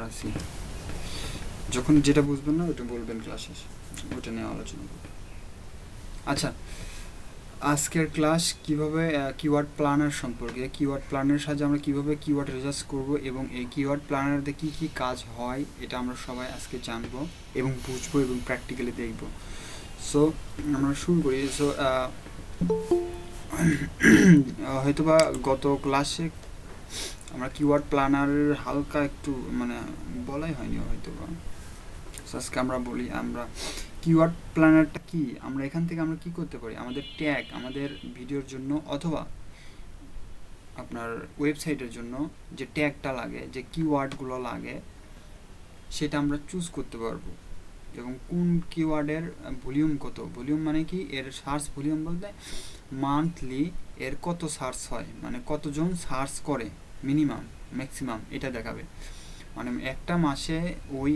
আছি, যখন যেটা বুঝবেন না ওটা বলবেন ক্লাসে, ওটা নিয়ে আলোচনা করব। আচ্ছা, আজকের ক্লাস কিভাবে কিওয়ার্ড প্ল্যানার সম্পর্কে, কিওয়ার্ড প্ল্যানারের সাহায্যে আমরা কিভাবে কিওয়ার্ড রিসার্চ করব এবং এই কিওয়ার্ড প্ল্যানারতে কী কী কাজ হয় এটা আমরা সবাই আজকে জানবো এবং বুঝবো এবং প্র্যাকটিক্যালি দেখব। সো আমরা শুরু করি। সো হয়তোবা গত ক্লাসে আমরা কিওয়ার্ড প্ল্যানারের হালকা একটু মানে বলাই হয়নি হয়তোবা। আজকে আমরা বলি আমরা কিওয়ার্ড প্ল্যানারটা কি, আমরা এখান থেকে আমরা কি করতে পারি, আমাদের ট্যাগ আমাদের ভিডিওর জন্য অথবা আপনার ওয়েবসাইটের জন্য যে ট্যাগটা লাগে, যে কিওয়ার্ডগুলো লাগে সেটা আমরা চুজ করতে পারবো এবং কোন কিওয়ার্ডের ভলিউম কত, ভলিউম মানে কি এর সার্চ ভলিউম বলতে মান্থলি এর কত সার্চ হয়, মানে কতজন সার্চ করে মিনিমাম ম্যাক্সিমাম এটা দেখাবে। মানে একটা মাসে ওই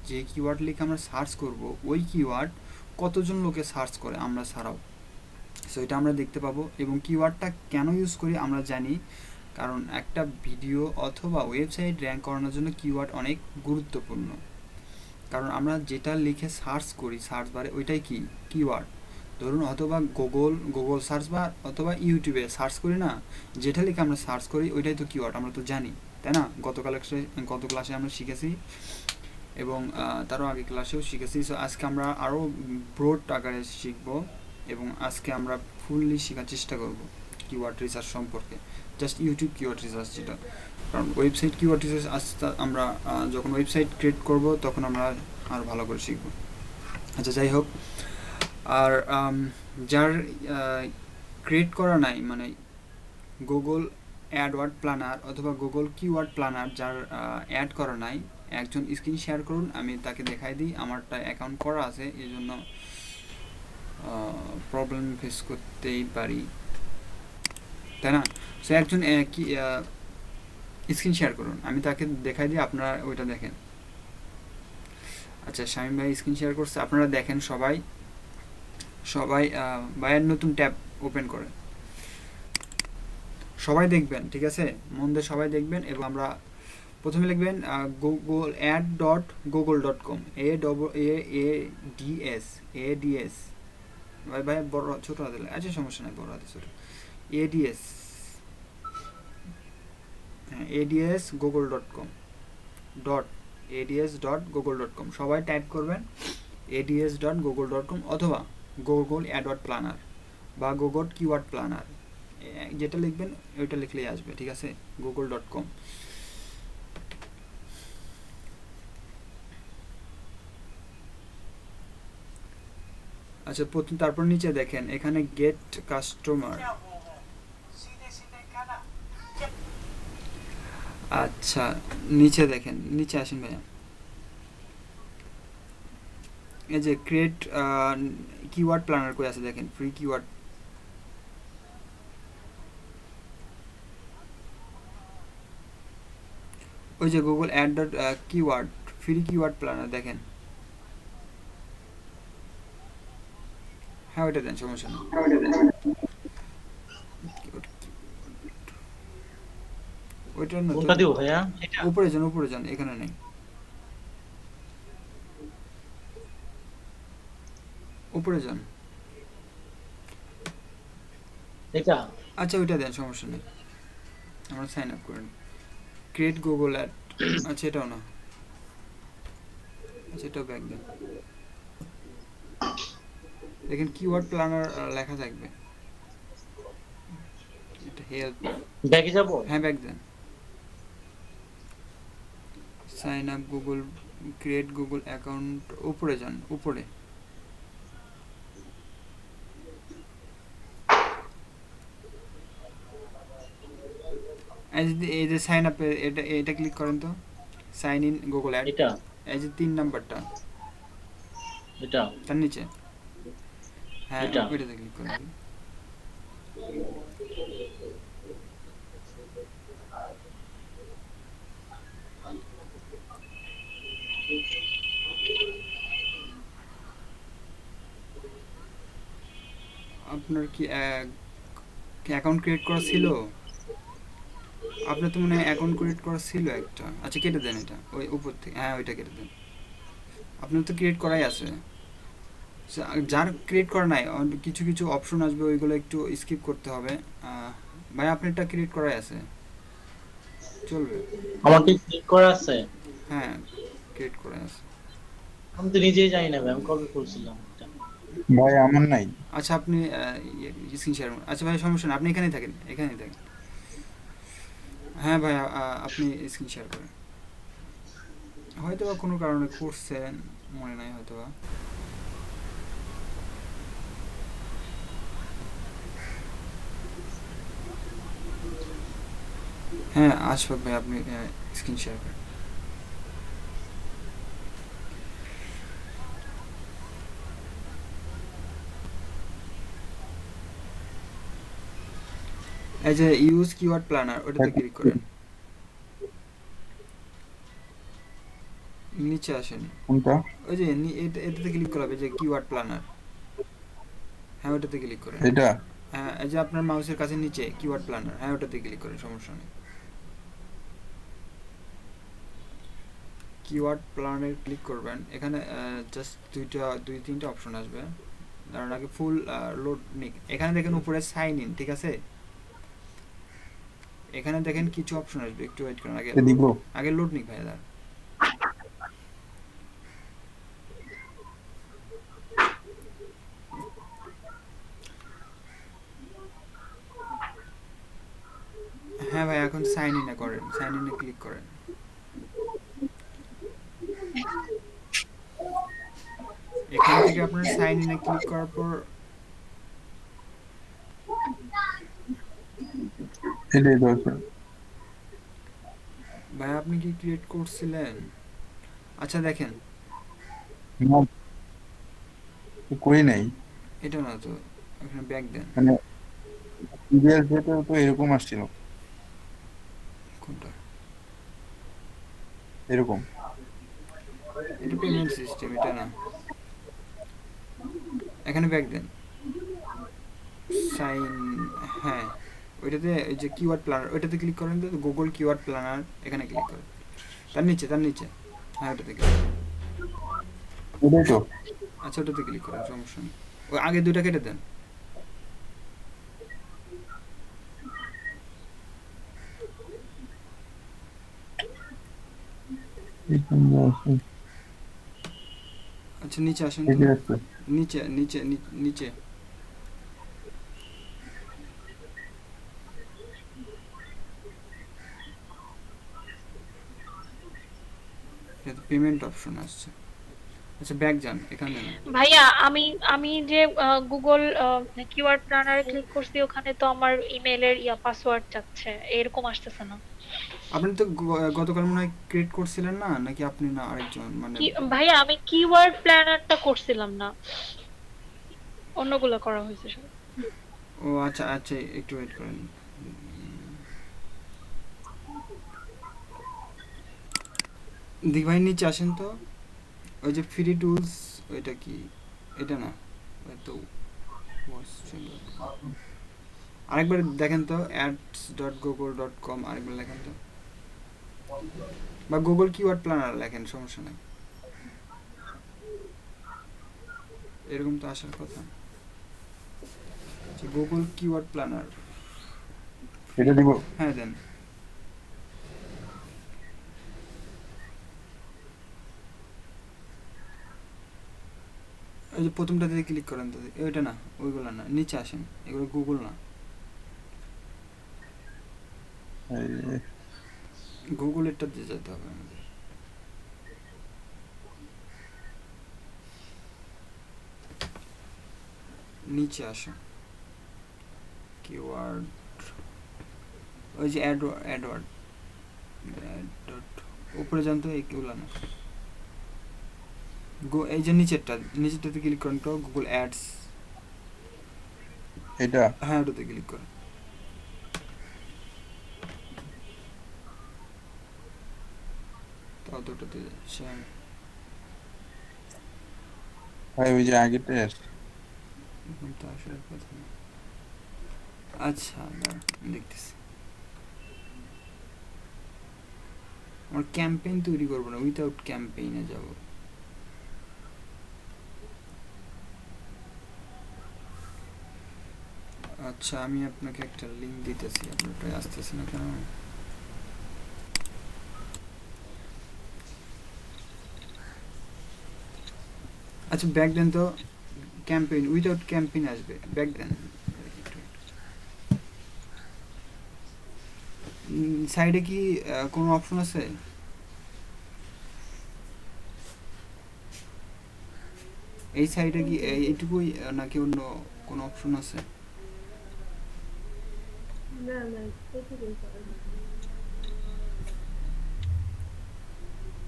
যে কিওয়ার্ড লিখে আমরা সার্চ করব ওই কিওয়ার্ড কতজন লোকে সার্চ করে আমরা ছাড়াও, সো এটা আমরা দেখতে পাবো। এবং কিওয়ার্ডটা কেন ইউজ করি আমরা জানি, কারণ একটা ভিডিও অথবা ওয়েবসাইট র্যাঙ্ক করানোর জন্য কিওয়ার্ড অনেক গুরুত্বপূর্ণ। কারণ আমরা যেটা লিখে সার্চ করি সার্চ বারে ওইটাই কি কিওয়ার্ড। ধরুন অথবা গুগল সার্চ বার অথবা ইউটিউবে সার্চ করি না, যেটা লিখে আমরা সার্চ করি ওইটাই তো কিওয়ার্ড, আমরা তো জানি তাই না। গত ক্লাসে আমরা শিখেছি এবং তারও আগে ক্লাসেও শিখেছি। সো আজকে আমরা আরও ব্রড আকারে শিখব এবং আজকে আমরা ফুললি শেখার চেষ্টা করব কিওয়ার্ড রিসার্চ সম্পর্কে, জাস্ট ইউটিউব কিওয়ার্ড রিসার্চ যেটা। কারণ ওয়েবসাইট কিওয়ার্ড রিসার্চ আস্তে আমরা যখন ওয়েবসাইট ক্রিয়েট করব তখন আমরা আরও ভালো করে শিখব। আচ্ছা যাই হোক, আর যার ক্রিয়েট করা নাই মানে গুগল অ্যাডওয়ার্ড প্ল্যানার অথবা গুগল কিওয়ার্ড প্ল্যানার যার অ্যাড করা নাই, একজন স্ক্রিন শেয়ার করুন, আমি তাকে দেখাই দিই। আমারটা অ্যাকাউন্ট করা আছে এই জন্য প্রবলেম ফেস করতেই পারি তাই না। সো একজন কি স্ক্রিন শেয়ার করুন, আমি তাকে দেখাই দিই, আপনারা ওইটা দেখেন। আচ্ছা শামীম ভাই স্ক্রিন শেয়ার করছে, আপনারা দেখেন সবাই সবাই ভাইয়ের নতুন ট্যাব ওপেন করে সবাই দেখবেন, ঠিক আছে, মন দিয়ে সবাই দেখবেন। এবং আমরা প্রথমে লিখবেন Google ad dot Google dot com, ADS ভাই ভাই বড় ছোট হাতে, আচ্ছা সমস্যা নাই, বড় হাতে ছোট, ADS, হ্যাঁ ADS Google dot com dot ADS dot Google dot com, সবাই টাইপ করবেন ADS dot Google dot com অথবা গুগল অ্যাডওয়ার্ড প্ল্যানার বা গুগল কিওয়ার্ড প্ল্যানার, যেটা লিখবেন ওইটা লিখলেই আসবে, ঠিক আছে, গুগল ডট কম। আচ্ছা তারপর নিচে দেখেন এখানে গেট কাস্টমার, আচ্ছা নিচে দেখেন, নিচে আসেন ভাইয়া, এই যে ক্রিয়েট কিওয়ার্ড প্ল্যানার কই আছে দেখেন, ফ্রি কিওয়ার্ড, ওই যে Google ad dot keyword free keyword planner দেখেন, হ্যাঁ ওইটা দেন সমস্যা নেই। ওইটা না কোনটা দিব ভাইয়া? উপরে যান এখানে নেই, উপরে যান, এটা আচ্ছা ওইটা দেন সমস্যা নেই, আমরা সাইন আপ করেন ক্রিয়েট গুগল অ্যাড, আচ্ছা এটাও না, আচ্ছা এটাও ব্যাক দেন, দেখেন কিওয়ার্ড প্ল্যানার লেখা থাকবে, এটা হেল্প, ব্যাগে যাব। হ্যাঁ back then, sign up Google create Google account, উপরে যান উপরে, এই যে সাইন আপে এটা এটা ক্লিক করেন তো, সাইন ইন গুগল অ্যাড, এটা এই যে 3 নাম্বারটা এটা তার নিচে, হ্যাঁ এটা ওইটাতে ক্লিক করেন। আপনার কি অ্যাকাউন্ট ক্রিয়েট করা ছিল? আপনার তো মনে হয় অ্যাকাউন্ট ক্রিয়েট করা ছিল একটা। আচ্ছা কেটে দেন এটা, ওই উপর থেকে, হ্যাঁ ওইটা কেটে দেন। আপনার তো ক্রিয়েট করাই আছে। যার ক্রিয়েট করা নাই, কিছু কিছু অপশন আসবে, ওইগুলো একটু স্কিপ করতে হবে। ভাই আপনারটা ক্রিয়েট করাই আছে, চলবে। আমার কি ক্লিক করা আছে? হ্যাঁ, ক্রিয়েট করাই আছে। আমি তো নিজেই জানি না ভাই, আমি কবে খুলছিলাম এটা। ভাই আমার নাই। আচ্ছা আপনি স্ক্রিন শেয়ার, আচ্ছা ভাই সমস্যা নেই, আপনি এখানেই থাকেন, এখানেই থাকেন। হ্যাঁ ভাই, আপনি স্ক্রিন শেয়ার করেন। হয়তো বা কোনো কারণে করছেন, মনে নাই হয়তো বা। হ্যাঁ আশফাক ভাই, আপনি স্ক্রিন শেয়ার করেন। এই যে ইউজ কিওয়ার্ড প্ল্যানার, ওটাতে ক্লিক করেন। নিচে আসেন, কোনটা? ওই যে এটাতে ক্লিক করা হবে, যে কিওয়ার্ড প্ল্যানার। হ্যাঁ ওটাতে ক্লিক করেন। এটা হ্যাঁ এই যে আপনার মাউসের কাছে নিচে কিওয়ার্ড প্ল্যানার, হ্যাঁ ওটাতে ক্লিক করেন, সমস্যা নেই। কিওয়ার্ড প্ল্যানারে ক্লিক করবেন, এখানে জাস্ট দুই তিনটা অপশন আসবে। কারণ আগে ফুল লোড নিক, এখানে দেখেন উপরে সাইন ইন, ঠিক আছে। এখানে দেখেন কিছু অপশন আসবে, একটু ওয়েট করেন, আগে দিব। আগে লোড নিক ভাই দাঁড়ান। হ্যাঁ ভাই এখন সাইন ইনে করেন, সাইন ইনে ক্লিক করেন। এখান থেকে আপনার সাইন ইনে ক্লিক করার পর, এটাই দরকার। ভাই আপনি কি ক্রিয়েট করছিলেন? আচ্ছা দেখেন, না, করি নাই। এটা না তো, এখানে ব্যাক দেন। মানে প্রিভিয়াস ডেটে তো এরকম আসছিল, কোনটা? এরকম। এটা পেমেন্ট সিস্টেম, এটা না। এখানে ব্যাক দেন, সাইন, হ্যাঁ ওইটাতে ওই যে কিওয়ার্ড প্ল্যানার, ওইটাতে ক্লিক করেন, তো গুগল কিওয়ার্ড প্ল্যানার, এখানে ক্লিক করেন। তার নিচে, হ্যাঁ ওটাতে ক্লিক করেন। এটাই তো। আচ্ছা ওটাতে ক্লিক করেন, সমস্যা নেই। ওই আগে দুইটা কেটে দেন। এখানে আছে, আচ্ছা নিচে আসেন তো, এটা আছে। নিচে। এটাতে পেমেন্ট অপশন আসছে। আচ্ছা ব্যাক যান, এখানে না। ভাইয়া, আমি আমি যে গুগল কিওয়ার্ড প্ল্যানারে ক্লিক করছি, ওখানে তো আমার ইমেলের পাসওয়ার্ড চাচ্ছে, এরকম আসতেছে না। আপনি তো গতকাল মনে হয় ক্রিয়েট করছিলেন না, নাকি আপনি না আরেকজন মানে? কি ভাইয়া, আমি কিওয়ার্ড প্ল্যানারটা করছিলাম না, অন্যগুলো করা হয়েছে সব। ও আচ্ছা আচ্ছা, একটু ওয়েট করেন। ভাই নিচে আসেন তো, ওই যে ফ্রি টুলস, ওইটা কি? এটা না, ওই তো আরেকবার দেখেন তো, ads.google.com, আরেকবার লেখেন তো, বা গুগল কিওয়ার্ড প্ল্যানার লেখেন, সমস্যা নেই। এরকম তো আসার কথা, গুগল কিওয়ার্ড প্ল্যানার। এটা দিব। হ্যাঁ দেন। ওই যে প্রথমটাতে ক্লিক করেন তো, ওইটা না, ওইগুলো না, নিচে আসেন, এগুলো গুগল না, এই, গুগলেরটাতে যেতে হবে আমাদের। নিচে আসেন, কিওয়ার্ড, ওই যে অ্যাডওয়ার্ড, উপরে যান তো, এইগুলো না, এই যে নিচেরটাতে ক্লিক করেন তো, গুগল অ্যাডস। এটা হ্যাঁ ওটাতে ক্লিক করেন। তাও তো ওটাতে যাচ্ছে। ভাই ওই যে আগেটাই আসছে। এখন তো আসার কথা না। আচ্ছা দাঁড়ান, দেখতেছি। আমার ক্যাম্পেইন তৈরি করবো না, উইথাউট ক্যাম্পেইনে যাব। আচ্ছা আমি আপনাকে একটা লিঙ্ক দিতেছি, আপনারটা আসতেছে না কেন? আচ্ছা ব্যাক দেন তো, ক্যাম্পেইন উইথাউট ক্যাম্পেইন আসবে, ব্যাক দেন। সাইডে কি কোনো অপশন আছে? এই সাইডে কি এইটুকুই নাকি অন্য কোনো অপশন আছে?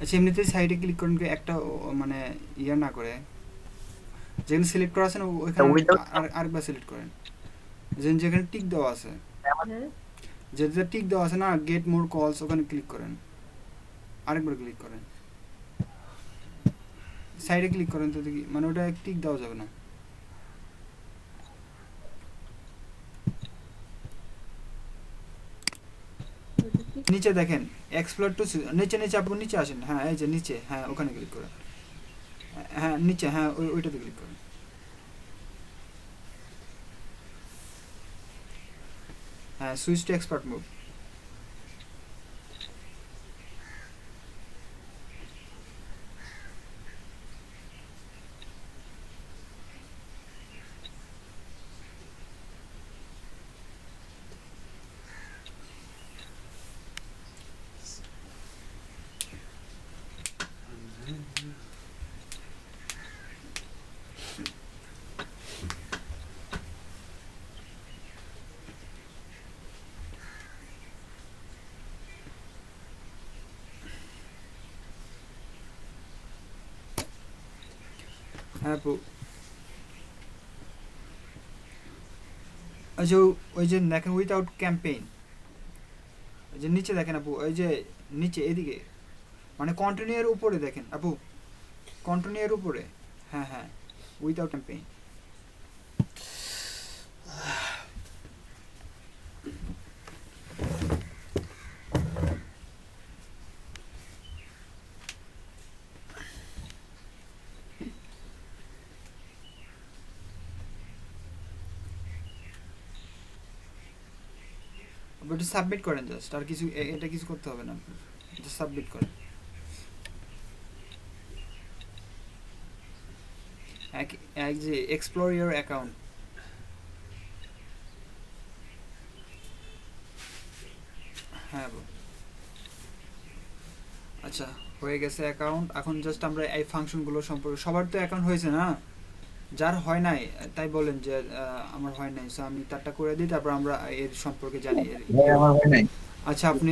আচ্ছা এমনিতে সাইডে ক্লিক করেন কি একটা মানে ইয়া না করে, যেখানে সিলেক্ট করা আছে না ওইখানে Without- আরেকবার সিলেক্ট করেন, যেখানে টিক দেওয়া আছে, যেটা টিক দেওয়া আছে না, গেট মোর কলস, ওখানে ক্লিক করেন, আরেকবার ক্লিক করেন, সাইডে ক্লিক করেন তো দেখি, মানে ওটা টিক দেওয়া যাবে না। নিচে দেখেন এক্সপ্লোর টু, নিচে নিচে আপনি নিচে আসেন, হ্যাঁ এই যে নিচে, হ্যাঁ ওখানে ক্লিক করেন, হ্যাঁ নিচে, হ্যাঁ ওইটাতে ক্লিক করেন, হ্যাঁ সুইচ টু এক্সপার্ট মোড। হ্যাঁ আপু, আচ্ছা ওই যে দেখেন উইথাউট ক্যাম্পেইন, ওই যে নিচে দেখেন আপু, ওই যে নিচে এদিকে, মানে কন্টিনিউয়ের উপরে দেখেন আপু, কন্টিনিউয়ের উপরে, হ্যাঁ হ্যাঁ উইথাউট ক্যাম্পেইন। ওটা সাবমিট করেন জাস্ট, আর কিছু এটা কিছু করতে হবে না, জাস্ট সাবমিট করেন। এক যে এক্সপ্লোর ইওর অ্যাকাউন্ট, হ্যাঁ বল। আচ্ছা হয়ে গেছে অ্যাকাউন্ট, এখন জাস্ট আমরা এই ফাংশনগুলো সম্পর্কে, সবার তো অ্যাকাউন্ট হয়েছে না, যার হয় নাই তাই বলেন যে আমার হয় নাই, সো আমি তারটা করে দিই, তারপর আমরা এর সম্পর্কে জানি। ভাই আমার হয় নাই। আচ্ছা আপনি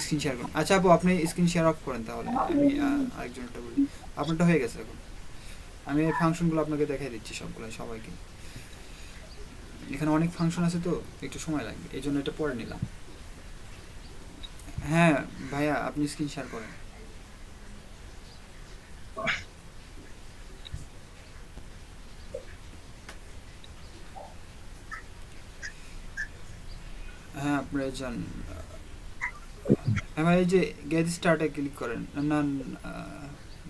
স্ক্রিন শেয়ার করুন, আচ্ছা আপু আপনি স্ক্রিন শেয়ার অফ করেন, তাহলে আমি আরেকজনটা বলি। আপনারটা হয়ে গেছে, এখন আমি এই ফাংশনগুলো আপনাকে দেখাই দিচ্ছি সবগুলো সবাইকে। এখানে অনেক ফাংশন আছে তো একটু সময় লাগবে, এই জন্য এটা পরে নিলাম। হ্যাঁ ভাইয়া আপনি স্ক্রিন শেয়ার করেন। হ্যাঁ আপনারা যান, আমার এই যে গেট স্টার্টে ক্লিক করেন, না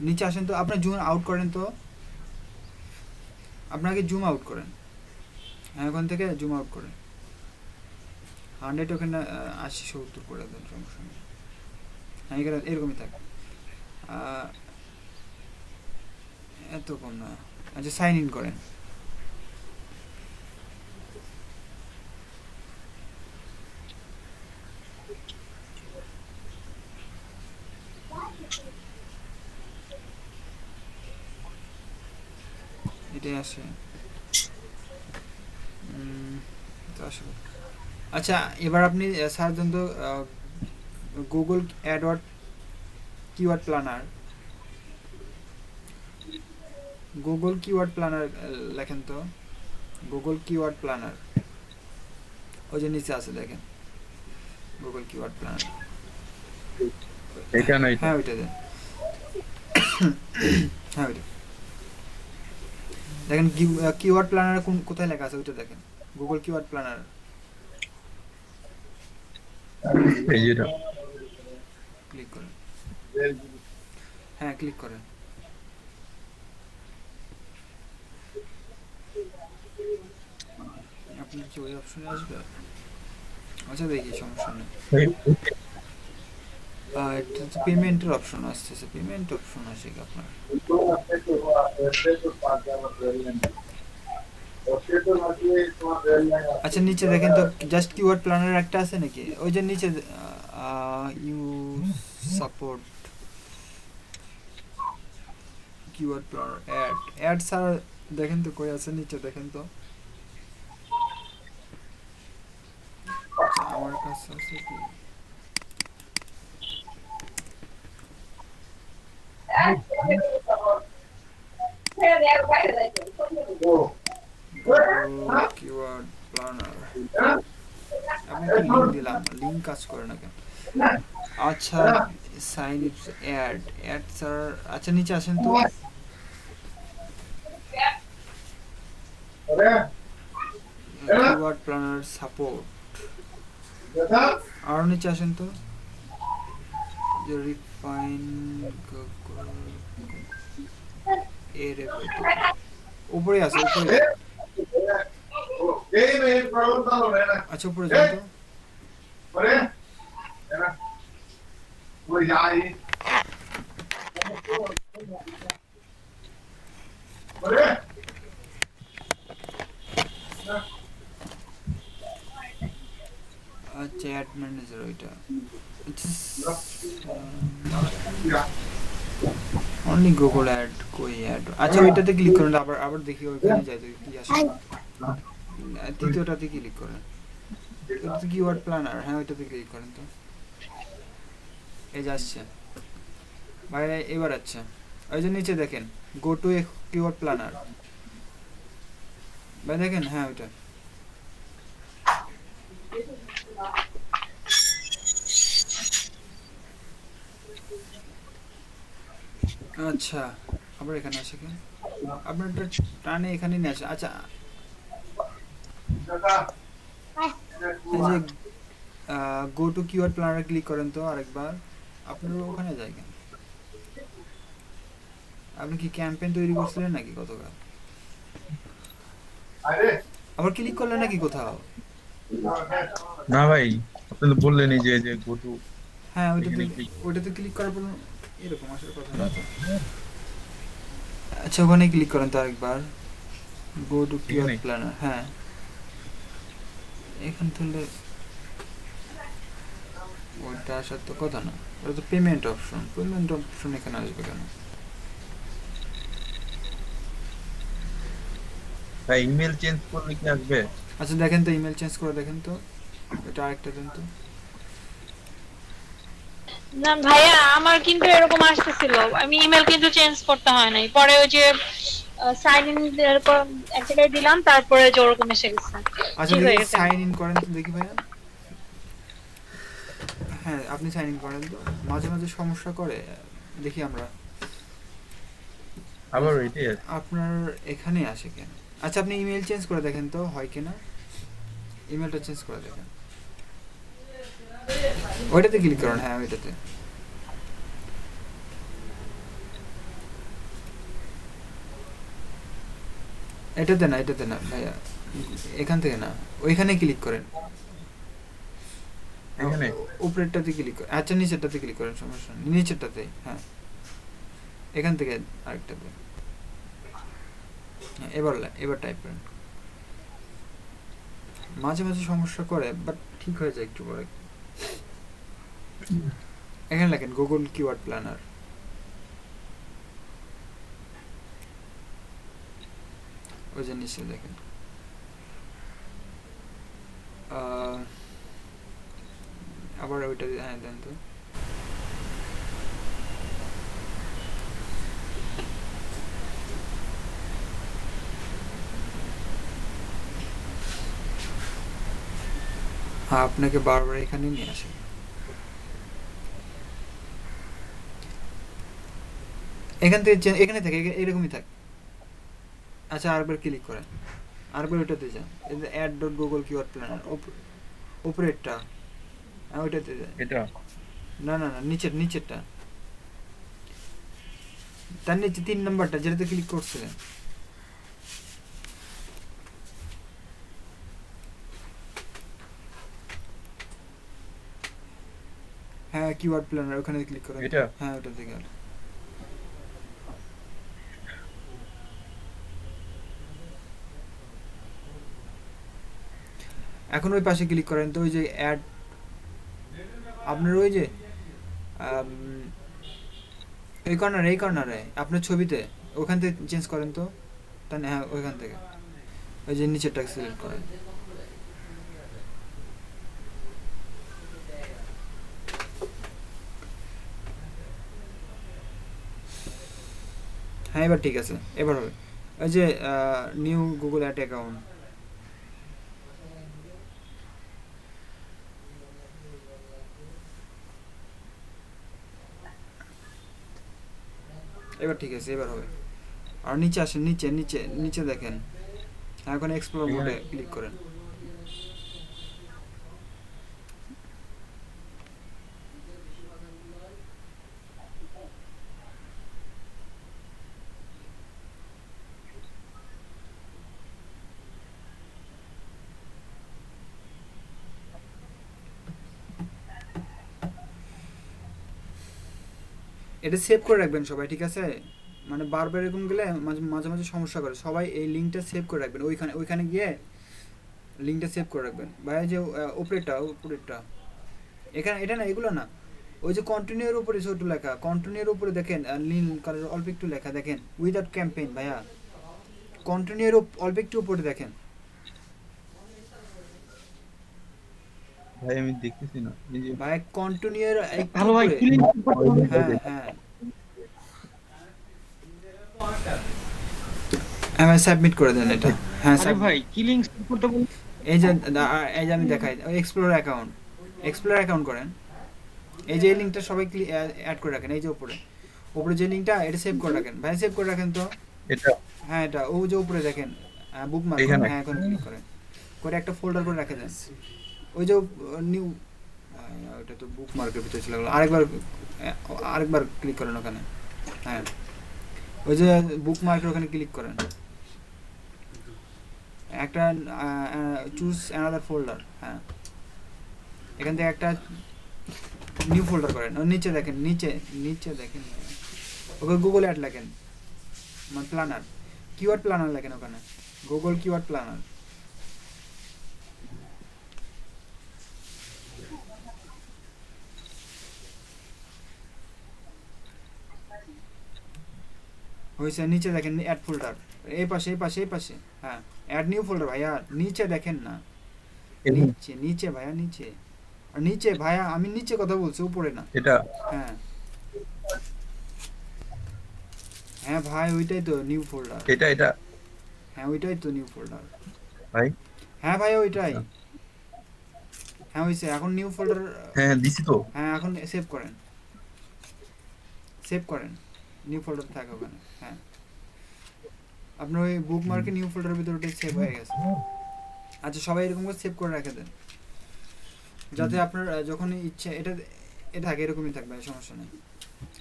নিচে আসেন তো, আপনার জুম আউট করেন তো, আপনাকে জুম আউট করেন, হ্যাঁ ওখান থেকে জুম আউট করেন, 100 ওখানে 80-70 করে দেন, সমস্যা নেই। হ্যাঁ এখানে এরকমই থাকে, এত কম না। আচ্ছা সাইন ইন করেন, এটাই আসে। তো আসলে আচ্ছা এবার আপনি সার্চ দেন তো Google AdWord keyword planner, Google keyword planner লেখেন তো, গুগল কিওয়ার্ড প্ল্যানার, ওই যে নিচে আছে দেখেন গুগল কিওয়ার্ড প্ল্যানার, এটা নাই। হ্যাঁ ওইটা দেন, হ্যাঁ ওইটা দেখেন, কিওয়ার্ড প্ল্যানার কোথায় লেখা আছে ওইটা দেখেন, গুগল কিওয়ার্ড প্ল্যানার এই যেটা ক্লিক করেন। হ্যাঁ ক্লিক করেন। আপনার কি ওই অপশনে আসবে? আচ্ছা দেখি, সমস্যা নেই। এটা তো পেমেন্টের অপশন আসতেছে, পেমেন্ট অপশন আসে কি আপনার? আচ্ছা নিচে দেখেন তো, জাস্ট কিওয়ার্ড প্ল্যানার একটা আছে নাকি? ওই যে নিচে you support keyword planner, ad ad sir দেখেন তো কই আছে, নিচে দেখেন তো। আচ্ছা আমার কাছে আছে কি? গুগল কিওয়ার্ড প্ল্যানার, আপনাকে লিঙ্ক দিলাম, লিঙ্ক কাজ করে না কেন? আচ্ছা sign it, ad ad sir. আচ্ছা নিচে আসেন তো, কিওয়ার্ড প্ল্যানার সাপোর্ট, আরো নিচে আসেন তো, যে রিফাইন এর উপরে আছে, উপরে। আচ্ছা উপরে যান তো। আচ্ছা অ্যাড ম্যানেজার ওইটা, অনলি গুগল অ্যাড, কই অ্যাড? আচ্ছা ওইটাতে ক্লিক করেন, আবার আবার দেখি ওইখানে যাই তো কি আসে। তৃতীয়টাতে ক্লিক করেন, কিওয়ার্ড প্ল্যানার, হ্যাঁ ওইটাতে ক্লিক করেন তো। এই যে আসছে ভাই, এবার আচ্ছা ওই যে নিচে দেখেন গো টু কিওয়ার্ড প্ল্যানার ভাই, দেখেন হ্যাঁ ওইটা। আচ্ছা আবার এখানে আসে কেন? আপনার টানে এখানে নিয়ে আসে। আচ্ছা এই যে go to keyword planner click করেন তো আরেকবার, আপনার ওখানে যায় কেন? আপনি কি ক্যাম্পেইন তৈরি করছিলেন নাকি গতকাল? আবার ক্লিক করলেন নাকি কোথাও? না ভাই, আপনি তো বললেন এই যে গো টু, হ্যাঁ এখানে click। ওইটাতে ক্লিক করার পর এরকম আসার কথা না তো। আচ্ছা ওখানে ক্লিক করেন তো আরেকবার, গো টু কিওয়ার্ড এখানে? প্ল্যানার, হ্যাঁ এখান থেকে ওইটা আসার তো কথা না, ওটা তো পেমেন্ট অপশন, পেমেন্ট অপশন এখানে আসবে কেন? ভাই ইমেল চেঞ্জ করলে কি আসবে? আচ্ছা দেখেন তো, ইমেল চেঞ্জ করে দেখেন তো, এটা আরেকটা দেন তো। না ভাইয়া, আমার কিন্তু এরকম আসতেছিল, আমি ইমেল কিন্তু চেঞ্জ করতে হয় নাই, পরে ওই যে সাইন ইন এক জায়গায় দিলাম, তারপরে যে ওরকম এসে গেছে, আচ্ছা ঠিক হয়ে দেখি গেছে। সাইন ইন করেন তো দেখি ভাইয়া। হ্যাঁ আপনি সাইন ইন করেন তো, মাঝে মাঝে সমস্যা করে দেখি আমরা। আবার এটাই আছে। আপনার এখানে আসে কেন? আচ্ছা আপনি ইমেল চেঞ্জ করে দেখেন তো হয় কিনা, ইমেলটা চেঞ্জ করে দেখেন, ওইটাতে ক্লিক করুন, হ্যাঁ ওইটাতে। এটাতে না ভাইয়া, এখান থেকে না, ওইখানে ক্লিক করেন, এখানে? উপরেরটাতে ক্লিক করেন। আচ্ছা নিচেরটাতে ক্লিক করেন, সমস্যা নেই, নিচেরটাতে, হ্যাঁ এখান থেকে আরেকটাতে, হ্যাঁ এবার টাইপ করেন। মাঝে মাঝে সমস্যা করে বাট ঠিক হয়ে যায় একটু পরে। এখানে লেখেন গুগল কিওয়ার্ড প্ল্যানার, ওই যে নিচে দেখেন। আবার ওইটা হ্যাঁ দেন তো। হ্যাঁ আপনাকে বারবার এখানে নিয়ে আসে, এখান থেকে এখানে থাকে, এরকমই থাকে। আচ্ছা আরেকবার ক্লিক করেন, আরেকবার ওইটাতে যান, ad dot Google keyword planner, উপরেরটা, হ্যাঁ ওইটাতে যান। এটা? না নিচেরটা, তার নিচে 3 নাম্বারটা যেটাতে ক্লিক করছিলেন, হ্যাঁ কিওয়ার্ড প্ল্যানার, ওখানে ক্লিক করেন। এটা? হ্যাঁ ওটা থেকে এখন ওই পাশে ক্লিক করেন তো, ওই যে অ্যাড, আপনার ওই যে এই কর্নারে আপনার ছবিতে ওখান থেকে চেঞ্জ করেন তো, তাই না? হ্যাঁ ওইখান থেকে ওই যে নিচেরটা সিলেক্ট করেন। হ্যাঁ এবার ঠিক আছে, এবার হবে। ওই যে নিউ গুগল অ্যাড অ্যাকাউন্ট, এবার ঠিক আছে, এবার হবে। আর নিচে আসেন, নিচে নিচে নিচে দেখেন, এখন এক্সপ্লোর মোডে ক্লিক করেন। এটা সেভ করে রাখবেন সবাই, ঠিক আছে? মানে বারবার এরকম গেলে মাঝে মাঝে মাঝে সমস্যা করে। সবাই এই লিঙ্কটা সেভ করে রাখবেন, ওইখানে গিয়ে লিঙ্কটা সেভ করে রাখবেন। ভাই যে উপরেরটা এখানে, এটা না, এগুলো না, ওই যে কন্টিনিউর উপরে ছোট লেখা, কন্টিনিউর উপরে দেখেন নীল কালার অল্প একটু লেখা দেখেন, উইদাউট ক্যাম্পেইন। ভাইয়া কন্টিনিউর অল্প একটু উপরে দেখেন। ভাই আমি দেখতেছি না, এই যে ভাই কন্টিনিউর একটু হ্যালো ভাই, উপরে। কি link? হ্যাঁ হ্যাঁ হ্যাঁ সাবমিট করে দেন এটা। হ্যাঁ আরে ভাই কি লিংক করতে বল? এই যে আমি দেখাই, এক্সপ্লোর অ্যাকাউন্ট করেন। এই যে এই লিঙ্কটা সবাই অ্যাড করে রাখেন, এই যে উপরে যে লিঙ্কটা, এটা সেভ করে রাখেন ভাই, সেভ করে রাখেন তো। এটা হ্যাঁ এটা ও যে উপরে দেখেন বুকমার্ক, এখানে? হ্যাঁ এখন ক্লিক করেন, করে একটা ফোল্ডার করে রেখে দেন। ওই যে নিউ, ওটা তো বুকমার্কের ভিতরে চলে গেল। আরেকবার ক্লিক করেন ওখানে, হ্যাঁ ওই যে বুকমার্কের ওখানে ক্লিক করেন, একটা চুজ অ্যানাদার ফোল্ডার, হ্যাঁ এখান থেকে একটা নিউ ফোল্ডার করেন। নিচে দেখেন, নিচে দেখেন, ওকে গুগল অ্যাড লেখেন, মানে প্ল্যানার, কিওয়ার্ড প্ল্যানার লেখেন ওখানে, গুগল কিওয়ার্ড প্ল্যানার। হয়েছে, নিচে দেখেন অ্যাড ফোল্ডার, এই পাশে, হ্যাঁ অ্যাড নিউ ফোল্ডার। ভাইয়া নিচে দেখেন না, নিচে ভাইয়া, নিচে ভাইয়া, আমি নিচে কথা বলছি, উপরে না। এটা হ্যাঁ হ্যাঁ ভাই ওইটাই তো নিউ ফোল্ডার। এটা হ্যাঁ ওইটাই তো নিউ ফোল্ডার ভাই। হ্যাঁ ভাই ওইটাই। হ্যাঁ হয়েছে, এখন নিউ ফোল্ডার। হ্যাঁ দিছি তো। হ্যাঁ এখন সেভ করেন, নিউ ফোল্ডার থাকে ওখানে। হ্যাঁ আপনার ওই বুকমার্কে নিউ ফোল্ডারের ভিতরে ওটাই সেভ হয়ে গেছে। আচ্ছা সবাই এরকম করে সেভ করে রেখে দেন, যাতে আপনার যখন ইচ্ছে এটা থাকে, এরকমই থাকবে, সমস্যা নেই।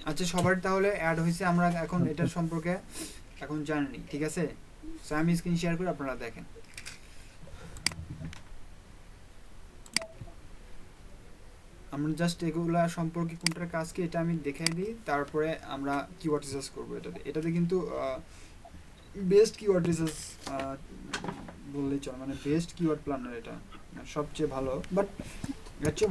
আচ্ছা সবার তাহলে অ্যাড হয়েছে, আমরা এখন এটার সম্পর্কে এখন জানি, ঠিক আছে? সো আমি স্ক্রিন শেয়ার করে আপনারা দেখেন। আমরা জাস্ট এগুলা সম্পর্কে কোনটার কাজ কি এটা আমি দেখাই দিই, তারপরে আমরা কিওয়ার্ড রিসার্চ করবো এটাতে কিন্তু বেস্ট কিওয়ার্ড রিসার্চ বললেই চলে, মানে বেস্ট কিওয়ার্ড প্ল্যানার এটা, সবচেয়ে ভালো। বাট এর চেয়ে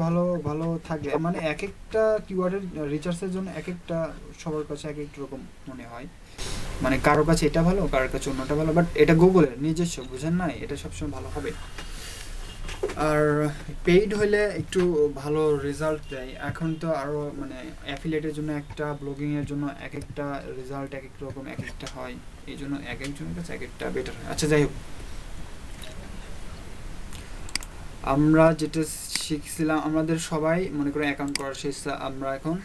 ভালো থাকলে, মানে এক একটা কিওয়ার্ডের রিসার্চের জন্য এক একটা সবার কাছে এক এক রকম মনে হয়, মানে কারো কাছে এটা ভালো, কারোর কাছে অন্যটা ভালো, বাট এটা গুগলের নিজস্ব, বুঝেন না, এটা সবসময় ভালো হবে। আর পেইড হলে একটু ভালো রেজাল্ট দেয়। এখন তো আরও মানে অ্যাফিলিয়েটের জন্য একটা, ব্লগিংয়ের জন্য এক একটা রেজাল্ট এক এক রকম এক একটা হয়, এই জন্য এক একজনের কাছে এক একটা বেটার হয়। আচ্ছা যাই হোক, আমরা যেটা শিখছিলাম, আমাদের সবাই মনে করে অ্যাকাউন্ট করার শেষ, আমরা এখন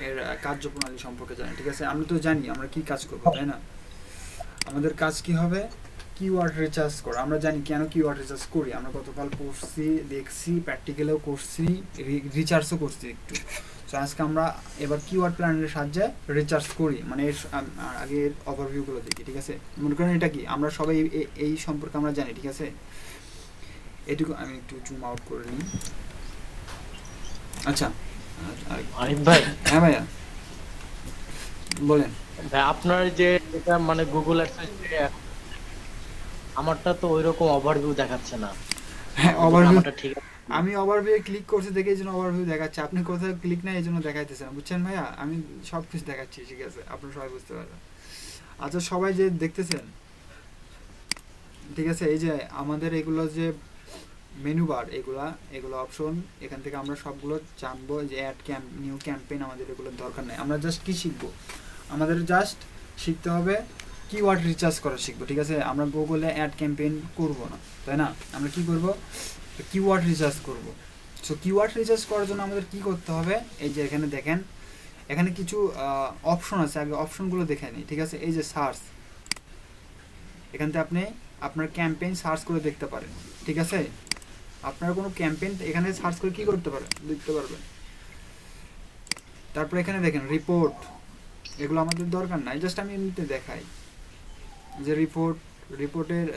এর কার্যপ্রণালী সম্পর্কে জানি, ঠিক আছে? আমরা তো জানি আমরা কি কাজ করবো, তাই না? আমাদের কাজ কি হবে? কিওয়ার্ড রিসার্চ করা। আমরা জানি কেন কিওয়ার্ড রিসার্চ করি, আমরা গতকাল করছি, দেখছি, প্র্যাকটিক্যালেও করছি, রিসার্চও করছি একটু। সো আজকে আমরা এবার কিওয়ার্ড প্ল্যানারের সাহায্যে রিচার্জ করি, মানে আগে এর ওভারভিউগুলো দেখি, ঠিক আছে? মনে করেন এটা কি আমরা সবাই এই সম্পর্কে আমরা জানি, ঠিক আছে? এটুকু আমি একটু জুম আউট করে নিই। আচ্ছা, আরিফ ভাই, হ্যাঁ ভাইয়া বলেন। ভাই আপনার যে এটা মানে গুগল অ্যাডসেন্স, আমারটা তো ওইরকম ওভারভিউ দেখাচ্ছে না। হ্যাঁ, ওভারভিউ আমারটা ঠিক আছে। আমি ওভারভিউ ক্লিক করছি দেখে এই জন্য ওভারভিউ দেখাচ্ছে, আপনি কোথাও ক্লিক নাই এই জন্য দেখাইতেছে না, বুঝছেন ভাইয়া? আমি সব কিছু দেখাচ্ছি, ঠিক আছে? আপনারা সবাই বুঝতে পারবেন। আচ্ছা, সবাই যে দেখতেছেন, ঠিক আছে, এই যে আমাদের এগুলো যে মেনু বার, এগুলো অপশন, এখান থেকে আমরা সবগুলো জানবো যে অ্যাড নিউ ক্যাম্পেইন, আমাদের এগুলোর দরকার নেই। আমরা জাস্ট কি শিখবো? আমাদের জাস্ট শিখতে হবে কিওয়ার্ড রিচার্জ করা শিখবো, ঠিক আছে? আমরা গুগলে অ্যাড ক্যাম্পেইন করব না, তাই না? আমরা কি করব? কিওয়ার্ড রিচার্জ করব। সো কিওয়ার্ড রিচার্জ করার জন্য আমাদের কি করতে হবে? এই যে এখানে দেখেন, এখানে কিছু অপশন আছে, আগে অপশনগুলো দেখে নিই, ঠিক আছে? এই যে সার্চ, এখান থেকে আপনি আপনার ক্যাম্পেইন সার্চ করে দেখতে পারেন, ঠিক আছে? আপনার কোনো ক্যাম্পেইন এখানে সার্চ করে কি করতে পারেন, দেখতে পারবেন। তারপর এখানে দেখেন রিপোর্ট, এগুলো আমাদের দরকার নাই, জাস্ট আমি এমনিতে দেখাই যে রিপোর্টের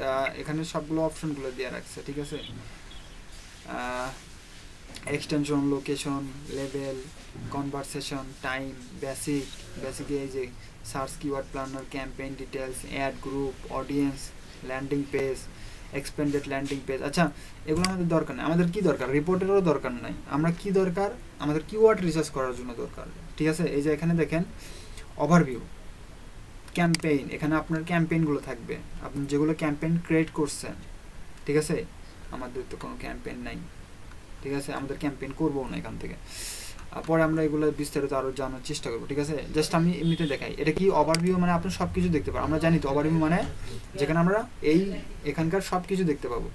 এখানে সবগুলো অপশনগুলো দেওয়া রাখছে, ঠিক আছে? Extension, location, level, conversation, time, basic এই যে search, keyword planner, campaign details, ad group, audience, landing page, expanded landing page. আচ্ছা, এগুলো আমাদের দরকার নেই। আমাদের কি দরকার? রিপোর্টেরও দরকার নাই। আমরা কি দরকার? আমাদের কিওয়ার্ড রিসার্চ করার জন্য দরকার, ঠিক আছে? এই যে এখানে দেখেন ওভারভিউ, ক্যাম্পেইন, এখানে আপনার ক্যাম্পেইনগুলো থাকবে, আপনি যেগুলো ক্যাম্পেইন ক্রিয়েট করছেন, ঠিক আছে? আমাদের তো কোনো ক্যাম্পেইন নাই, ঠিক আছে? আমাদের ক্যাম্পেইন করবো না এখান থেকে। পরে আমরা এগুলো বিস্তারিত আরও জানার চেষ্টা করবো, ঠিক আছে? জাস্ট আমি এমনিতে দেখাই। এটা কি ওভারভিউ, মানে আপনি সব কিছু দেখতে পারেন। আমরা জানি তো ওভারভিউ মানে যেখানে আমরা এখানকার সব কিছু দেখতে পাবো।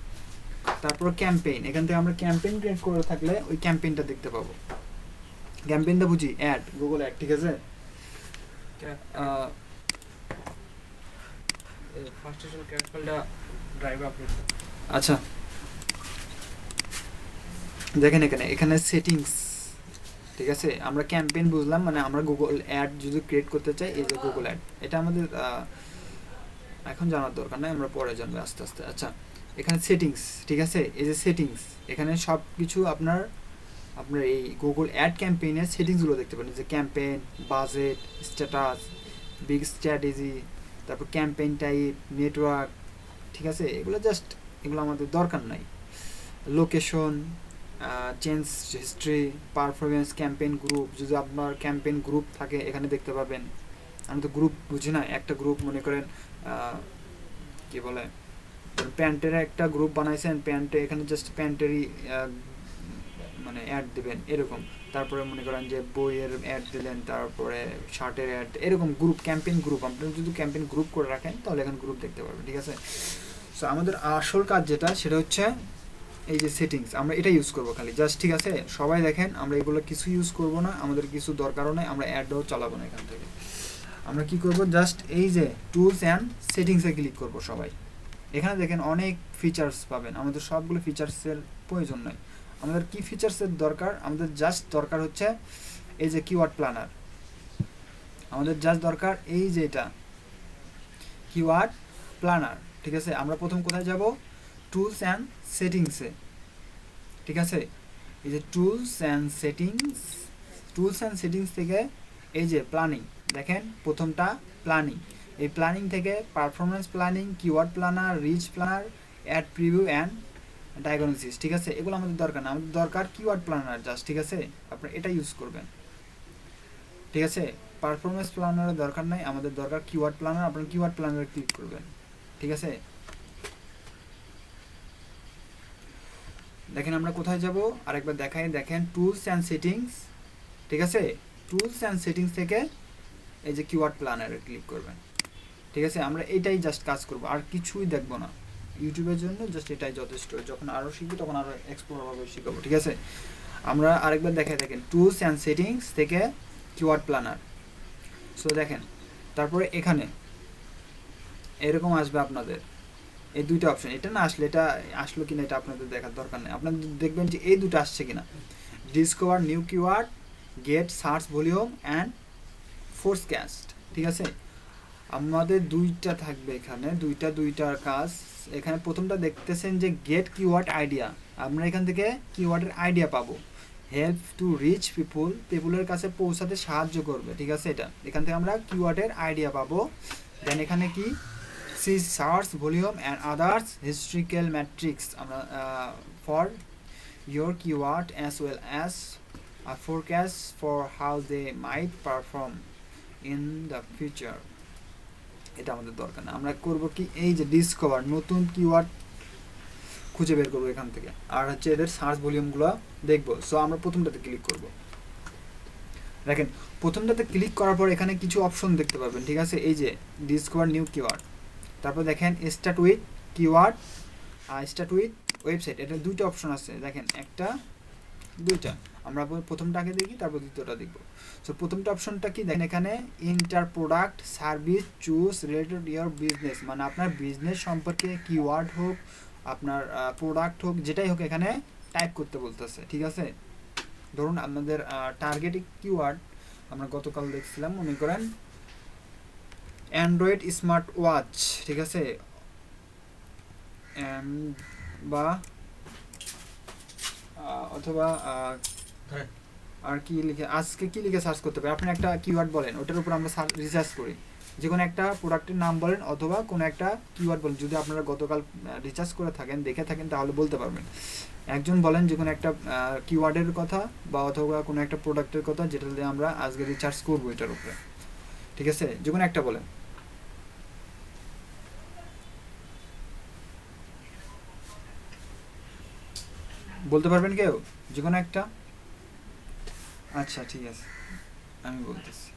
তারপর ক্যাম্পেইন, এখান থেকে আমরা ক্যাম্পেইন ক্রিয়েট করে থাকলে ওই ক্যাম্পেইনটা দেখতে পাবো। ক্যাম্পেইনটা বুঝি অ্যাড, গুগল অ্যাড, ঠিক আছে? আচ্ছা, দেখেন এখানে সেটিংস, ঠিক আছে? আমরা ক্যাম্পেইন বুঝলাম, মানে আমরা গুগল অ্যাড যদি ক্রিয়েট করতে চাই, এই যে গুগল অ্যাড, এটা আমাদের এখন জানার দরকার নাই, আমরা পরে জানবো আস্তে আস্তে। আচ্ছা, এখানে সেটিংস, ঠিক আছে? এই যে সেটিংস, এখানে সব কিছু আপনার এই গুগল অ্যাড ক্যাম্পেইনের সেটিংসগুলো দেখতে পারেন, যে campaign, budget, status, big strategy, তারপর ক্যাম্পেইন টাইপ, নেটওয়ার্ক, ঠিক আছে? এগুলো আমাদের দরকার নাই। Location, change history, performance, campaign group, যদি আপনার ক্যাম্পেইন গ্রুপ থাকে এখানে দেখতে পাবেন। আমি তো গ্রুপ বুঝি না, একটা গ্রুপ মনে করেন কি বলে, প্যান্টের একটা গ্রুপ বানাইছেন, প্যান্টে এখানে জাস্ট প্যান্টেরই মানে অ্যাড দিবেন এরকম। তারপরে মনে করেন যে বইয়ের অ্যাড দিলেন, তারপরে শার্টের অ্যাড, এরকম গ্রুপ, ক্যাম্পেইন গ্রুপ। আপনি যদি ক্যাম্পেইন গ্রুপ করে রাখেন তাহলে এখানে গ্রুপ দেখতে পারবেন, ঠিক আছে? সো আমাদের আসল কাজ যেটা, সেটা হচ্ছে এই যে সেটিংস, আমরা এটা ইউজ করবো খালি জাস্ট, ঠিক আছে? সবাই দেখেন, আমরা এগুলো কিছু ইউজ করবো না, আমাদের কিছু দরকারও নেই, আমরা অ্যাডও চালাবো না এখান থেকে। আমরা কি করব? জাস্ট এই যে টুলস অ্যান্ড সেটিংসে ক্লিক করব সবাই। এখানে দেখেন অনেক ফিচার্স পাবেন, আমাদের সবগুলো ফিচার্সের প্রয়োজন নয়। আমাদের কি ফিচার্সের দরকার? আমাদের জাস্ট দরকার হচ্ছে এই যে কিওয়ার্ড প্ল্যানার, আমাদের জাস্ট দরকার এই যে এটা কিওয়ার্ড প্ল্যানার, ঠিক আছে? আমরা প্রথম কোথায় যাব? টুলস অ্যান্ড সেটিংসে, ঠিক আছে? এই যে টুলস অ্যান্ড সেটিংস থেকে এই যে প্ল্যানিং, দেখেন প্রথমটা প্ল্যানিং। এই প্ল্যানিং থেকে performance planning, keyword planner, reach planner, ad preview and diagnosis, ঠিক আছে? এগুলো আমাদের দরকার না, আমাদের দরকার কিওয়ার্ড প্ল্যানার জাস্ট, ঠিক আছে? আপনারা এটা ইউজ করবেন, ঠিক আছে? পারফরমেন্স প্ল্যানারের দরকার নাই, আমাদের দরকার কিওয়ার্ড প্ল্যানার। আপনারা কিওয়ার্ড প্ল্যানারে ক্লিক করবেন, ঠিক আছে? দেখেন আমরা কোথায় যাব আরেকবার দেখাই, দেখেন টুলস অ্যান্ড সেটিংস, ঠিক আছে? টুলস অ্যান্ড সেটিংস থেকে এই যে কিওয়ার্ড প্ল্যানারে ক্লিক করবেন, ঠিক আছে? আমরা এটাই জাস্ট কাজ করব, আর কিছুই দেখব না ইউটিউবের জন্য, জাস্ট এটাই যথেষ্ট। যখন আরও শিখবো তখন আরও এক্সপ্লোরভাবে শিখাবো, ঠিক আছে? আমরা আরেকবার দেখাই, দেখেন টুলস অ্যান্ড সেটিংস থেকে কিওয়ার্ড প্ল্যানার। সো দেখেন, তারপরে এখানে এরকম আসবে আপনাদের এই দুইটা অপশন। এটা না আসলে, এটা আসলো কিনা এটা আপনাদের দেখার দরকার নেই, আপনাদের দেখবেন যে এই দুটো আসছে কিনা, discover new keyword get search volume and forecast. ঠিক আছে, আমাদের দুইটা থাকবে এখানে, দুইটার কাজ। এখানে প্রথমটা দেখতেছেন যে গেট কিওয়ার্ড আইডিয়া, আমরা এখান থেকে কিওয়ার্ডের আইডিয়া পাবো। হেল্প টু রিচ পিপুলের কাছে পৌঁছাতে সাহায্য করবে। ঠিক আছে, এটা এখান থেকে আমরা কিওয়ার্ডের আইডিয়া পাবো। দেন এখানে কি see search volume and others historical matrix আমরা for your keyword as well as a forecast for how they might perform in the future। এটা আমাদের দরকার না, আমরা করব কি এই যে ডিসকভার, নতুন কিওয়ার্ড খুঁজে বের করবো এখান থেকে, আর হচ্ছে এদের সার্চ ভলিউমগুলো দেখবো। সো আমরা প্রথমটাতে ক্লিক করব। দেখেন প্রথমটাতে ক্লিক করার পর এখানে কিছু অপশন দেখতে পাবেন। ঠিক আছে, এই যে ডিসকভার নিউ কিওয়ার্ড, তারপর দেখেন স্টার্ট উইথ কিওয়ার্ড আর স্টার্ট উইথ ওয়েবসাইট, এটা দুইটা অপশন আছে। দেখেন একটা দুইটা, আমরা প্রথমটা আগে দেখি তারপর দ্বিতীয়টা দেখব। সো প্রথমটা অপশনটা কি দেখেন এখানে, inter product service choose related your business, মানে আপনার বিজনেস সম্পর্কে কিওয়ার্ড হোক, আপনার প্রোডাক্ট হোক, যেটাই হোক এখানে টাইপ করতে বলতেছে। ঠিক আছে, ধরুন আপনাদের টার্গেট কিওয়ার্ড আমরা গতকাল দেখছিলাম, মনে করেন অ্যান্ড্রয়েড স্মার্ট ওয়াচ। ঠিক আছে, বা অথবা আর কি লিখে আজকে কি লিখে সার্চ করতে পারি, আপনি একটা কিওয়ার্ড বলেন, ওটার উপর আমরা রিসার্চ করি, যে কোনো একটা প্রোডাক্টের নাম বলেন অথবা কোনো একটা কিওয়ার্ড বলেন। যদি আপনারা গতকাল রিসার্চ করে থাকেন, দেখে থাকেন, তাহলে বলতে পারবেন। একজন বলেন যে কোনো একটা কিওয়ার্ডের কথা বা অথবা কোনো একটা প্রোডাক্টের কথা, যেটা দিয়ে আমরা আজকে রিসার্চ করবো এটার উপরে। ঠিক আছে, যে কোনো একটা বলেন। বলতে পারবেন কেউ যে কোনো একটা? আচ্ছা ঠিক আছে, আমি বলতেছি।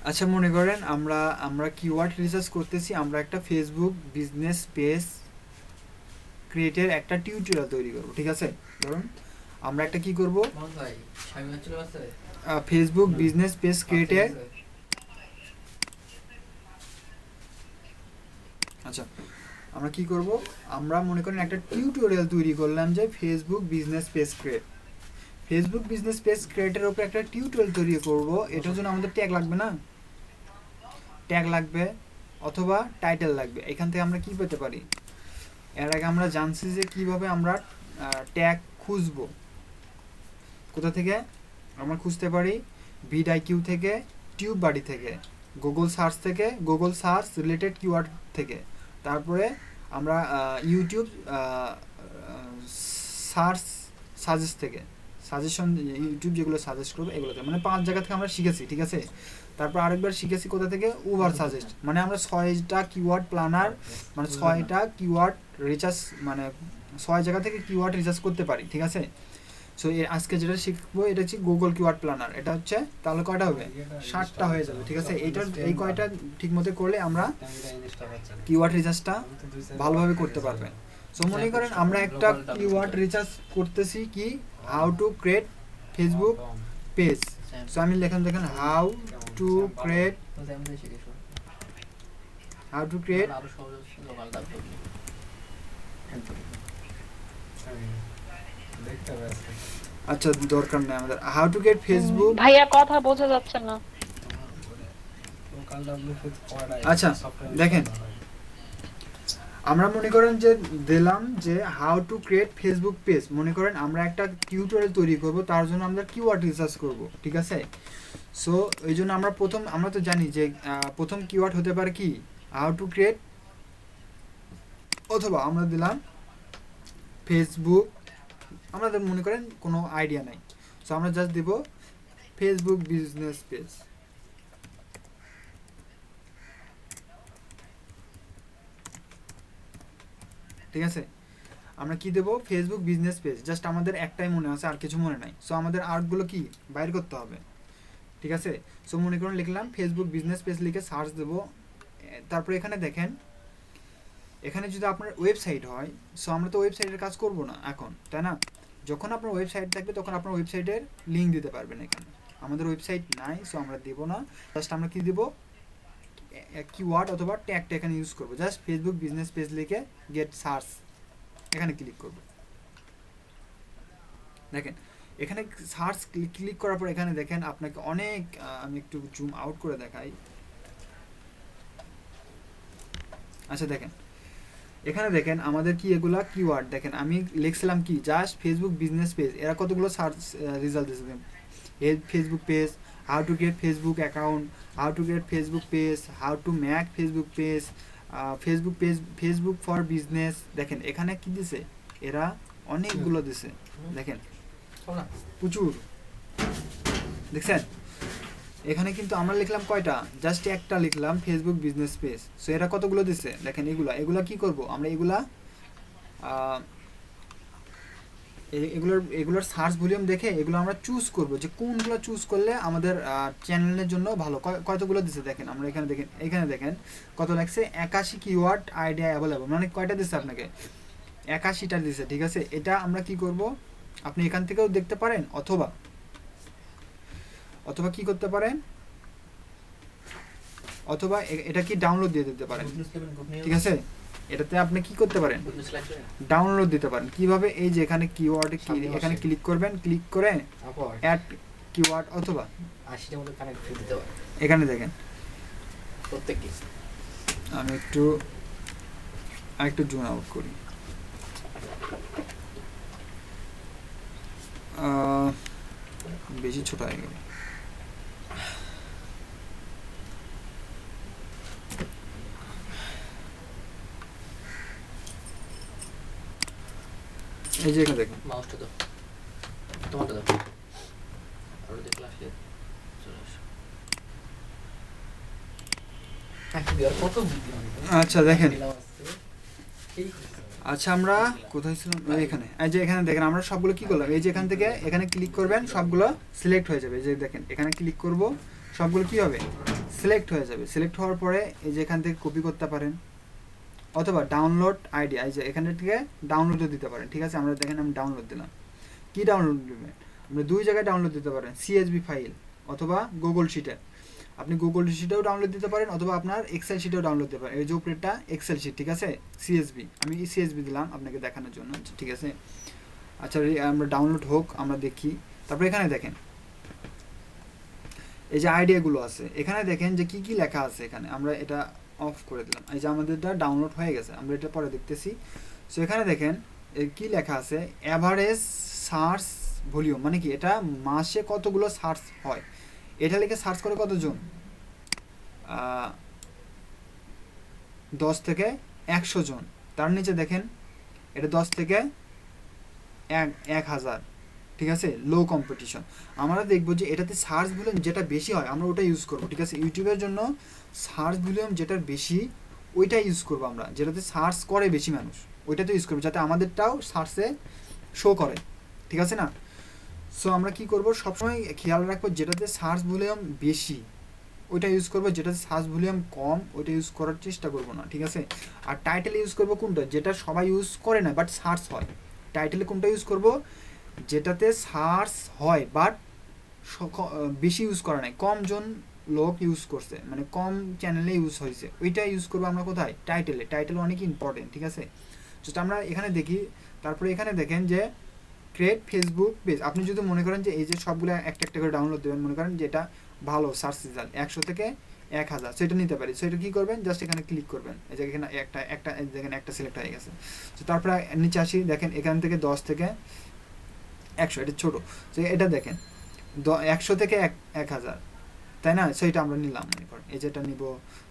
আচ্ছা মনে করেন আমরা কিওয়ার্ড রিসার্চ করতেছি, আমরা একটা ফেসবুক বিজনেস পেজ ক্রিয়েটের একটা টিউটোরিয়াল তৈরি করব। ঠিক আছে, ধরুন আমরা একটা কি করব, ফেসবুক বিজনেস পেজ ক্রিয়েটের। আচ্ছা আমরা কি করব, আমরা মনে করেন একটা টিউটোরিয়াল তৈরি করলাম যে Facebook business page create. Facebook business page ক্রিয়েটের উপর একটা টিউটোরিয়াল তৈরি করব, এটার জন্য আমাদের ট্যাগ লাগবে না? ট্যাগ লাগবে অথবা টাইটেল লাগবে। এখান থেকে আমরা কি পেতে পারি, এর আগে আমরা জানছি যে কিভাবে আমরা ট্যাগ খুঁজবো। কোথা থেকে আমরা খুঁজতে পারি? ভিডআইকিউ থেকে, টিউব বাডি থেকে, গুগল সার্চ থেকে, গুগল সার্চ রিলেটেড কিওয়ার্ড থেকে, তারপরে আমরা ইউটিউব সার্চ সাজেস্ট থেকে, সাজেশন ইউটিউব যেগুলো সাজেস্ট করবে এগুলোতে, মানে 5 জায়গা থেকে আমরা শিখেছি। ঠিক আছে, তারপর আরেকবার শিখেছি কোথা থেকে, উবার সাজেস্ট, মানে আমরা 6টা কিওয়ার্ড প্ল্যানার, মানে 6টা কিওয়ার্ড রিসার্চ, মানে 6 জায়গা থেকে কিওয়ার্ড রিসার্চ করতে পারি। ঠিক আছে, সো আজকে যেটা শিখবো এটা হচ্ছে গুগল কিওয়ার্ড প্ল্যানার। এটা হচ্ছে তাহলে কয়টা হবে, 7টা হয়ে যাবে। ঠিক আছে, এইটার এই কয়টা ঠিক মতো করলে আমরা কিওয়ার্ড রিসার্চটা ভালোভাবে করতে পারবেন। সো মনে করেন আমরা একটা কিওয়ার্ড রিসার্চ করতেছি কি, how to create Facebook page. So আমি লেখেন দেখেন হাউ টু ক্রিয়েট আচ্ছা দরকার নেই আমাদের, হাউ টু ক্রিয়েট ফেসবুক। ভাইয়া কথা বোঝা যাচ্ছে না। আচ্ছা দেখেন, আমরা মনে করেন যে দিলাম যে how to create Facebook page, মনে করেন আমরা একটা টিউটোরিয়াল তৈরি করব, তার জন্য আমরা কিওয়ার্ড রিসার্চ করব। ঠিক আছে, সো এই জন্য আমরা তো জানি যে প্রথম কিওয়ার্ড হতে পারে কি, হাউ টু ক্রিয়েট, অথবা আমরা দিলাম ফেসবুক, আমাদের মনে করেন কোনো আইডিয়া নাই, সো আমরা জাস্ট দিব ফেসবুক বিজনেস পেজ। ঠিক আছে, আমরা কি দেব, ফেসবুক বিজনেস পেজ, জাস্ট আমাদের একটাই মনে আছে, আর কিছু মনে নাই। সো আমাদের আর্টগুলো কি বাইর করতে হবে। ঠিক আছে, সো মনে করুন লিখলাম ফেসবুক বিজনেস পেজ, লিখে সার্চ দেব। তারপরে এখানে দেখেন, এখানে যদি আপনার ওয়েবসাইট হয়, সো আমরা তো ওয়েবসাইটের কাজ করব না এখন, তাই না? যখন আপনার ওয়েবসাইট থাকবে তখন আপনার ওয়েবসাইটের লিঙ্ক দিতে পারবেন। এখানে আমাদের ওয়েবসাইট নাই, সো আমরা দেব না, জাস্ট আমরা কি দেব, কিওয়ার্ড অথবা ট্যাগটা এখানে ইউজ করব। জাস্ট ফেসবুক বিজনেস পেজ লিখে গেট সার্চ, এখানে ক্লিক করব। দেখেন এখানে সার্চ ক্লিক করার পর এখানে দেখেন আপনাকে অনেক আমি একটু জুম আউট করে দেখাই। আচ্ছা দেখেন এখানে দেখেন আমাদের কি এগুলা কিওয়ার্ড দেখেন আমি লিখছিলাম কি জাস্ট ফেসবুক বিজনেস পেজ, এরা কতগুলো সার্চ রেজাল্ট দিয়েছে। Facebook page, how to get Facebook account, how to get Facebook page, how to make Facebook page, Facebook for business. দেখেন এখানে কি দিছে, এরা অনেকগুলো দিছে দেখেন প্রচুর, দেখছেন। এখানে কিন্তু আমরা লিখলাম কয়টা, জাস্ট একটা লিখলাম ফেসবুক বিজনেস পেজ। সো এরা কতগুলো দিছে দেখেন, এগুলা কি করব আমরা, এগুলোর সার্চ ভলিউম দেখে এগুলো আমরা চুজ করব যে কোনগুলো চুজ করলে আমাদের চ্যানেলের জন্য ভালো। কতগুলো দিছে দেখেন, আমরা এখানে দেখেন কত লাগছে, 81 কিওয়ার্ড আইডিয়া অ্যাভেলেবল, মানে কয়টা দিছে আপনাকে, 81টা দিছে, ঠিক আছে। এটা আমরা কি করব, আপনি এখান থেকেও দেখতে পারেন, অথবা কি করতে পারেন, অথবা এটা কি ডাউনলোড দিয়ে দিতে পারেন, ঠিক আছে। এটাতে আপনি কি করতে পারেন, ডাউনলোড দিতে পারেন। কিভাবে, এই যে এখানে কিওয়ার্ডে এখানে ক্লিক করবেন, ক্লিক করে অ্যাড কিওয়ার্ড, অথবা এখানে দেখেন আমি একটু জুম আউট করি, বেশি ছোট হয়ে গেল। এই যে এখানে দেখেন মাউসটা দাও, তোমারটা দাও, আর দেখলে আসলে চলে আসো। কত বুদ্ধি হবে। আচ্ছা দেখেন, আচ্ছা আমরা কোথায় ছিলাম, এখানে। এই যে এখানে দেখেন আমরা সবগুলো কি করলাম, এই যে এখান থেকে এখানে ক্লিক করবেন, সবগুলো সিলেক্ট হয়ে যাবে। এই যে দেখেন এখানে ক্লিক করব, সবগুলো কি হবে, সিলেক্ট হয়ে যাবে। সিলেক্ট হওয়ার পরে এই যে এখান থেকে কপি করতে পারেন, অথবা ডাউনলোড আইডি, এই যে এখানে থেকে ডাউনলোডও দিতে পারেন, ঠিক আছে। আমরা দেখেন আমি ডাউনলোড দিলাম, কি ডাউনলোড দেবেন, আপনি দুই জায়গায় ডাউনলোড দিতে পারেন, সিএসভি ফাইল অথবা গুগল শিটে। আপনি গুগল শিটেও ডাউনলোড দিতে পারেন, অথবা আপনার এক্সেল শিটেও ডাউনলোড দিতে পারেন। এই যে উপরেরটা এক্সেল শিট, ঠিক আছে। সিএসভি, আমি সিএসভি দিলাম আপনাকে দেখানোর জন্য, ঠিক আছে। আচ্ছা আমরা ডাউনলোড হোক, আমরা দেখি। তারপরে এখানে দেখেন এই যে আইডিয়াগুলো আছে, এখানে দেখেন যে কি কি লেখা আছে এখানে। আমরা এটা অফ করে দিলাম, এই যে আমাদেরটা ডাউনলোড হয়ে গেছে, আমরা এটা পরে দেখতেছি। সো এখানে দেখেন কি লেখা আছে, অ্যাভারেজ সার্চ ভলিউম, মানে কি এটা মাসে কতগুলো সার্চ হয়, এটা লিখে সার্চ করে কতজন, 10 থেকে 100 জন। তার নিচে দেখেন এটা 10 থেকে 1000, ঠিক আছে, লো কম্পিটিশন। আমরা দেখবো যে এটাতে সার্চ ভলিউম যেটা বেশি হয় আমরা ওটা ইউজ করবো, ঠিক আছে। ইউটিউবের জন্য সার্চ ভলিউম যেটা বেশি ওইটা ইউজ করবো আমরা, যেটাতে সার্চ করে বেশি মানুষ ওইটাতে ইউজ করবো, যাতে আমাদেরটাও সার্চে শো করে, ঠিক আছে না। সো আমরা কি করব, সবসময় খেয়াল রাখবো যেটাতে সার্চ ভলিউম বেশি ওইটা ইউজ করবো, যেটাতে সার্চ ভলিউম কম ওইটা ইউজ করার চেষ্টা করবো না, ঠিক আছে। আর টাইটেল ইউজ করবো কোনটা, যেটা সবাই ইউজ করে না বাট সার্চ হয়। টাইটেলে কোনটা ইউজ করবো, যেটাতে সার্চ হয় বাট বেশি ইউজ করা নাই, কম জন লোক ইউজ করছে, মানে কম চ্যানেলে ইউজ হয়েছে, ওইটা ইউজ করবো আমরা কোথায়, টাইটেলে। টাইটেল অনেক ইম্পর্টেন্ট, ঠিক আছে। জাস্ট আমরা এখানে দেখি। তারপরে এখানে দেখেন যে ক্রিয়েট ফেসবুক পেজ। আপনি যদি মনে করেন যে এই যে সবগুলো একটা একটা করে ডাউনলোড দেবেন, মনে করেন যে এটা ভালো সার্চ রেজাল্ট 100 থেকে 1000, সেটা নিতে পারি। সো এটা কী করবেন, জাস্ট এখানে ক্লিক করবেন, এই যে এখানে একটা দেখেন একটা সিলেক্ট হয়ে গেছে। তো তারপরে নিচে আসি, দেখেন এখান থেকে 10 থেকে 100, এটা ছোটো। তো এটা দেখেন 100 থেকে 1000, তাই না। সো এটা আমরা নিলাম, মনে করেন এই যেটা নিব।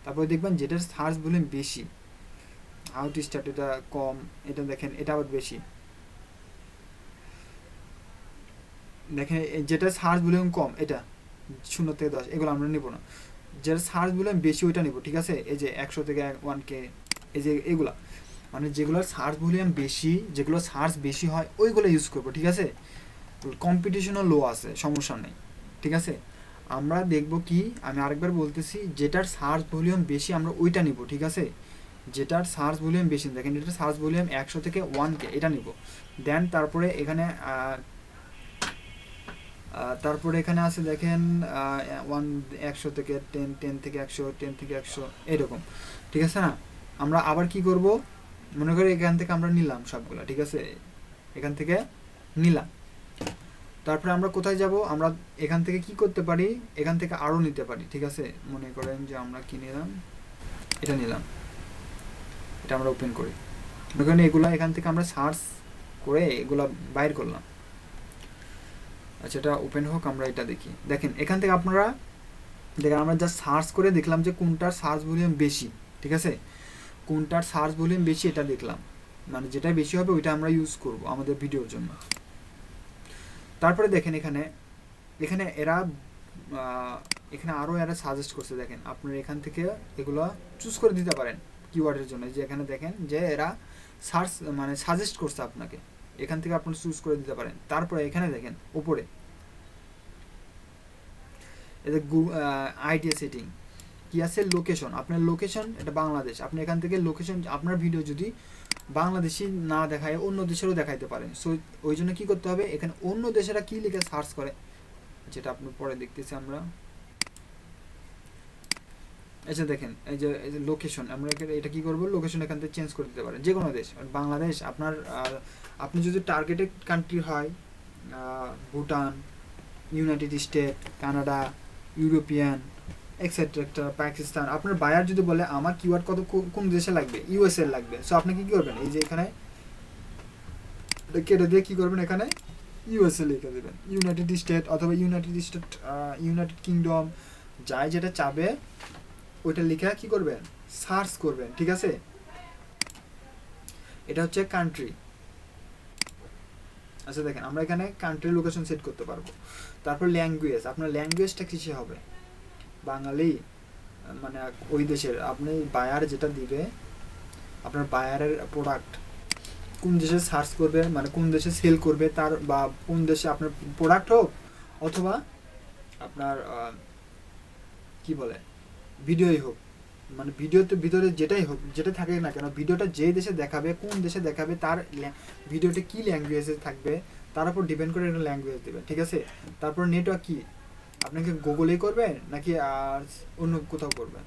তারপরে দেখবেন যেটার সার্চ ভলিউম বেশি, হাউ টু স্টার্ট, এটা কম, এটা দেখেন এটা আবার বেশি। দেখেন যেটা সার্চ ভলিউম কম, এটা 0 থেকে 10, এগুলো আমরা নেব না। যেটা সার্চ ভলিউম বেশি ওইটা নেব, ঠিক আছে। এই যে 100 থেকে 1K, এই যে এগুলা, মানে যেগুলোর সার্চ ভলিউম বেশি, যেগুলো সার্চ বেশি হয় ওইগুলো ইউজ করবো, ঠিক আছে। কম্পিটিশনও লো আছে, সমস্যা নেই, ঠিক আছে। আমরা দেখব কি, আমি আরেকবার বলতেছি, যেটার সার্চ ভলিউম বেশি আমরা ওইটা নিব, ঠিক আছে। যেটার সার্চ ভলিউম বেশি, দেখেন এটার সার্চ ভলিউম 100 থেকে 1K, এটা নিব। দেন তারপরে এখানে আছে দেখেন 100 থেকে 10 থেকে 100, 10 থেকে 100, এরকম, ঠিক আছে না। আমরা আবার কি করব, মনে করি এখান থেকে আমরা নিলাম সবগুলো, ঠিক আছে, এখান থেকে নিলাম। তারপরে আমরা কোথায় যাব, আমরা এখান থেকে কি করতে পারি, এখান থেকে আরও নিতে পারি, ঠিক আছে। মনে করেন যে আমরা কি নিলাম, এটা নিলাম, এটা আমরা ওপেন করি, দেখুন এগুলো এখান থেকে আমরা সার্চ করে এগুলো বাইর করলাম। আচ্ছা এটা ওপেন হোক, আমরা এটা দেখি। দেখেন এখান থেকে আপনারা দেখেন আমরা জাস্ট সার্চ করে দেখলাম যে কোনটার সার্চ ভলিউম বেশি, ঠিক আছে, কোনটার সার্চ ভলিউম বেশি এটা দেখলাম, মানে যেটা বেশি হবে ওইটা আমরা ইউজ করব আমাদের ভিডিওর জন্য। তারপরে দেখেন এখানে এখানে এরা এখানে আরও এরা সাজেস্ট করছে, দেখেন আপনারা এখান থেকে এগুলো চুজ করে দিতে পারেন কিওয়ার্ডের জন্য, যে এখানে দেখেন যে এরা সার্চ মানে সাজেস্ট করছে আপনাকে, এখান থেকে আপনি চুজ করে দিতে পারেন। তারপরে এখানে দেখেন উপরে এটা আইডিয়া সেটিং কি আছে, লোকেশন, আপনার লোকেশন এটা বাংলাদেশ, আপনি এখান থেকে লোকেশন আপনার ভিডিও যদি বাংলাদেশি না দেখায় অন্য দেশেরও দেখাইতে পারেন। সো ওই জন্য কী করতে হবে, এখানে অন্য দেশেরা কী লিখে সার্চ করে যেটা আপনি পরে দেখতেছি আমরা। আচ্ছা দেখেন এই যে লোকেশন, আমরা এটা কী করবো, লোকেশন এখান থেকে চেঞ্জ করে দিতে পারেন যে কোনো দেশ, বাংলাদেশ আপনার আপনি যদি টার্গেটেড কান্ট্রি হয় Bhutan, United state, Canada, European etcetera, Pakistan, আপনার বায়ার যদি বলে আমার কিওয়ার্ড কত কোন দেশে লাগবে, ইউএসএ লাগবে, সো আপনি কী করবেন, এই যে এখানে কেটে দিয়ে কী করবেন, এখানে ইউএসএ লিখে দেবেন, ইউনাইটেড স্টেট অথবা ইউনাইটেড কিংডম, যাই যেটা চাবে ওইটা লিখে কী করবেন, সার্চ করবেন, ঠিক আছে। এটা হচ্ছে কান্ট্রি। আচ্ছা দেখেন আমরা এখানে কান্ট্রি লোকেশন সেট করতে পারবো। তারপর ল্যাঙ্গুয়েজ, আপনার ল্যাঙ্গুয়েজটা কিসে হবে, বাঙালি মানে ওই দেশের, আপনি বায়ার যেটা দিবে আপনার বায়ারের প্রোডাক্ট কোন দেশে সার্চ করবে, মানে কোন দেশে সেল করবে তার, বা কোন দেশে আপনার প্রোডাক্ট হোক অথবা আপনার কি বলে ভিডিওই হোক, মানে ভিডিওতে ভিতরে যেটাই হোক, যেটা থাকে না কেন, ভিডিওটা যে দেশে দেখাবে, কোন দেশে দেখাবে, তার ভিডিওটা কী ল্যাঙ্গুয়েজে থাকবে তার উপর ডিপেন্ড করে একটা ল্যাঙ্গুয়েজ দেবে, ঠিক আছে। তারপর নেটওয়ার্ক কি, আপনাকে গুগলেই করবেন নাকি আর অন্য কোথাও করবেন,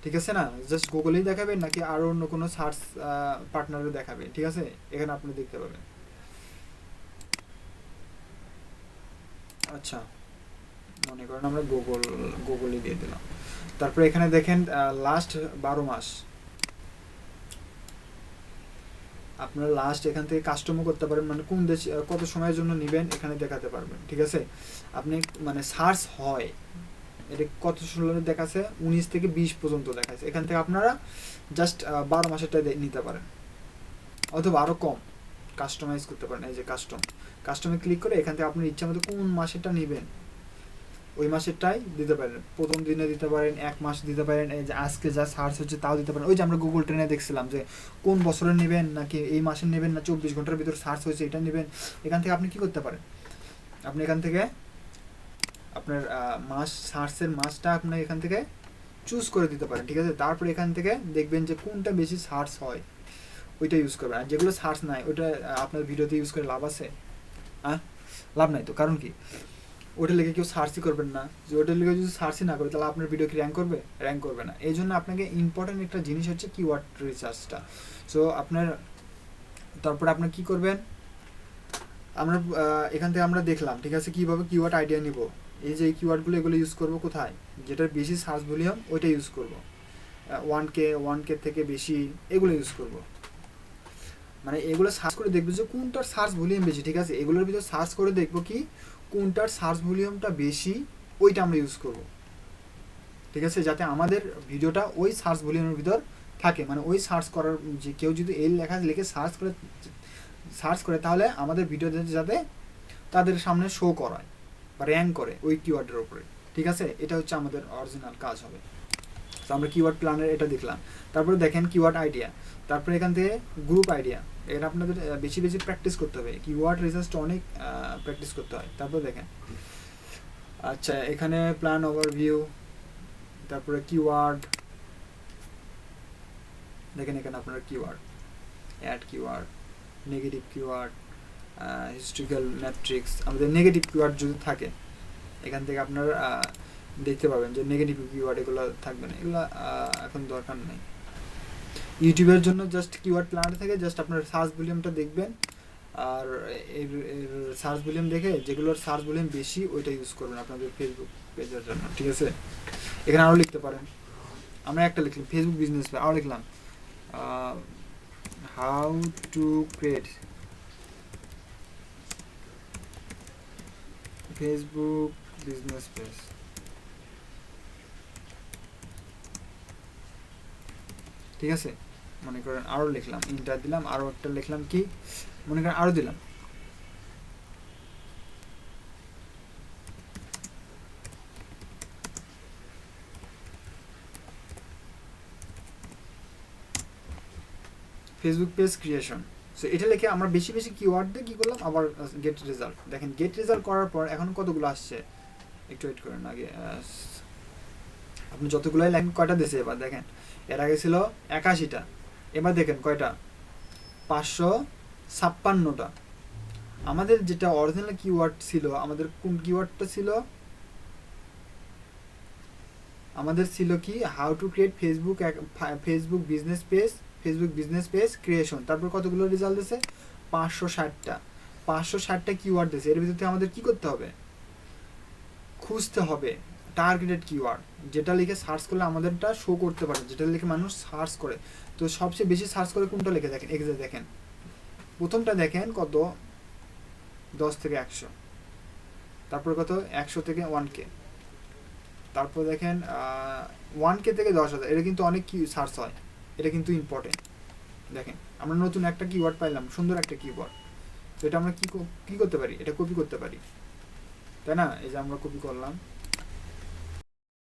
ঠিক আছে না, জাস্ট গুগলেই দেখাবেন নাকি আরও অন্য কোনো সার্চ পার্টনারে দেখাবে, ঠিক আছে, এখানে আপনি দেখতে পাবেন। আচ্ছা মনে করেন আমরা গুগলই দিয়ে দিলাম। তারপরে এখানে দেখেন লাস্ট 12 মাস, আপনারা লাস্ট এখান থেকে কাস্টমও করতে পারেন, মানে কোন দেশ কত সময়ের জন্য নেবেন এখানে দেখাতে পারবেন, ঠিক আছে। আপনি মানে সার্চ হয় এটা কত সময় দেখাচ্ছে, 19 থেকে 20 পর্যন্ত দেখাচ্ছে, এখান থেকে আপনারা জাস্ট 12 মাসেরটা নিতে পারেন অথবা আরও কম কাস্টমাইজ করতে পারেন। এই যে কাস্টমে ক্লিক করে এখান থেকে আপনার ইচ্ছা মতো কোন মাসেরটা নেবেন ওই মাসেরটাই দিতে পারেন, প্রথম দিনে দিতে পারেন, 1 মাস দিতে পারেন, এই যে আজকে যা সার্চ হচ্ছে তাও দিতে পারেন। ওই যে আমরা গুগল ট্রেনে দেখছিলাম যে কোন বছরে নেবেন নাকি এই মাসে নেবেন না 24 ঘন্টার ভিতর সার্চ হয়েছে এটা নেবেন, এখান থেকে আপনি কি করতে পারেন, আপনি এখান থেকে আপনার মাস সার্চের মাসটা আপনি এখান থেকে চুজ করে দিতে পারেন, ঠিক আছে। তারপরে এখান থেকে দেখবেন যে কোনটা বেশি সার্চ হয় ওইটা ইউজ করবেন, আর যেগুলো সার্চ নাই ওইটা আপনার ভিডিওতে ইউজ করে লাভ আছে, লাভ নাই তো, কারণ কি ওটা লিখে কেউ সার্চই করবেন না, যে ওটা লিখে যদি সার্চই না করে তাহলে আপনার ভিডিও কি র্যাঙ্ক করবে না। এই জন্য আপনাকে ইম্পর্টেন্ট একটা জিনিস হচ্ছে কিওয়ার্ড রিসার্চটা। সো আপনার তারপরে আপনার কি করবেন, আমরা এখান থেকে আমরা দেখলাম, ঠিক আছে, কীভাবে কিওয়ার্ড আইডিয়া নিব, এই যে কিওয়ার্ডগুলো এগুলো ইউজ করবো কোথায়, যেটার বেশি সার্চ ভলিউম ওইটা ইউজ করব, 1K থেকে বেশি এগুলো ইউজ করব, মানে এগুলো সার্চ করে দেখবো যে কোনটার সার্চ ভলিউম বেশি, ঠিক আছে। এগুলোর ভিতর সার্চ করে দেখবো কি কোনটার সার্চ ভলিউমটা বেশি ওইটা আমরা ইউজ করব, ঠিক আছে, যাতে আমাদের ভিডিওটা ওই সার্চ ভলিউমের ভিতর থাকে, মানে ওই সার্চ করার যে কেউ যদি এই লেখা লিখে সার্চ করে তাহলে আমাদের ভিডিও যাতে তাদের সামনে শো করায় বা র্যাঙ্ক করে ওই কিওয়ার্ডের উপরে, ঠিক আছে। এটা হচ্ছে আমাদের অরিজিনাল কাজ হবে। তো আমরা কিওয়ার্ড প্ল্যানের এটা দেখলাম। তারপরে দেখেন কিওয়ার্ড আইডিয়া, তারপরে এখান থেকে গ্রুপ আইডিয়া, এটা আপনাদের বেশি বেশি প্র্যাকটিস করতে হবে, কিওয়ার্ড রিসার্চটা অনেক প্র্যাকটিস করতে হয়। তারপরে দেখেন আচ্ছা এখানে প্ল্যান ওভারভিউ, তারপরে কিওয়ার্ড দেখেন, এখানে আপনার keyword, ad keyword, negative keyword, historical metrics. আমাদের নেগেটিভ কিওয়ার্ড যদি থাকে এখান থেকে আপনারা দেখতে পাবেন যে নেগেটিভ কিওয়ার্ড এগুলো থাকবে না, এগুলো এখন দরকার নেই। ইউটিউবের জন্য জাস্ট কিওয়ার্ড প্ল্যান থেকে জাস্ট আপনার সার্চ ভলিউমটা দেখবেন, আর এর এর সার্চ ভলিউম দেখে যেগুলোর সার্চ ভলিউম বেশি ওইটা ইউজ করবেন আপনাদের ফেসবুক পেজের জন্য, ঠিক আছে? এখানে আরও লিখতে পারেন, আমরা একটা লিখলাম ফেসবুক বিজনেস পেজ, আরও লিখলাম how to create Facebook business page, ঠিক আছে? মনে করেন আরও লিখলাম, ইন্টার দিলাম, আরও একটা লিখলাম কি, মনে করেন আরও দিলাম, ফেসবুক পেজ ক্রিয়েশন। সো এটা লিখে আমরা বেশি বেশি কিওয়ার্ড দিয়ে কী করলাম, আবার গেট রেজাল্ট। দেখেন গেট রেজাল্ট করার পর এখন কতগুলো আসছে, একটু ওয়েট করেন আগে, আপনি যতগুলোই লাইন কয়টা দিয়েছে এবার দেখেন, এর আগে ছিল 81টা, এবার দেখেন কয়টা, 556টা। আমাদের যেটা অরিজিনাল কিওয়ার্ড ছিল, আমাদের কোন কিওয়ার্ডটা ছিল, আমাদের ছিল কি how to create Facebook business page, Facebook business page creation. তারপর কতগুলো রেজাল্ট দিয়েছে, 560টা। 560টা কিওয়ার্ড দিয়েছে। এর ভিতরে আমাদের কি করতে হবে, খুঁজতে হবে টার্গেটেড কিওয়ার্ড, যেটা লিখে সার্চ করলে আমাদেরটা শো করতে পারে, যেটা লিখে মানুষ সার্চ করে। তো সবচেয়ে বেশি সার্চ করে কোনটা লিখে দেখেন, এক্সাক্ট দেখেন প্রথমটা দেখেন কত, 10 থেকে 100, তারপর কত 100 থেকে 1K, তারপর দেখেন 1K থেকে 10,000, এটা কিন্তু অনেক কি সার্চ হয়, এটা কিন্তু ইম্পর্টেন্ট। দেখেন আমরা নতুন একটা কিওয়ার্ড পাইলাম, সুন্দর একটা কিওয়ার্ড, তো এটা আমরা কি করতে পারি, এটা কপি করতে পারি, তাই না? এই যে আমরা কপি করলাম,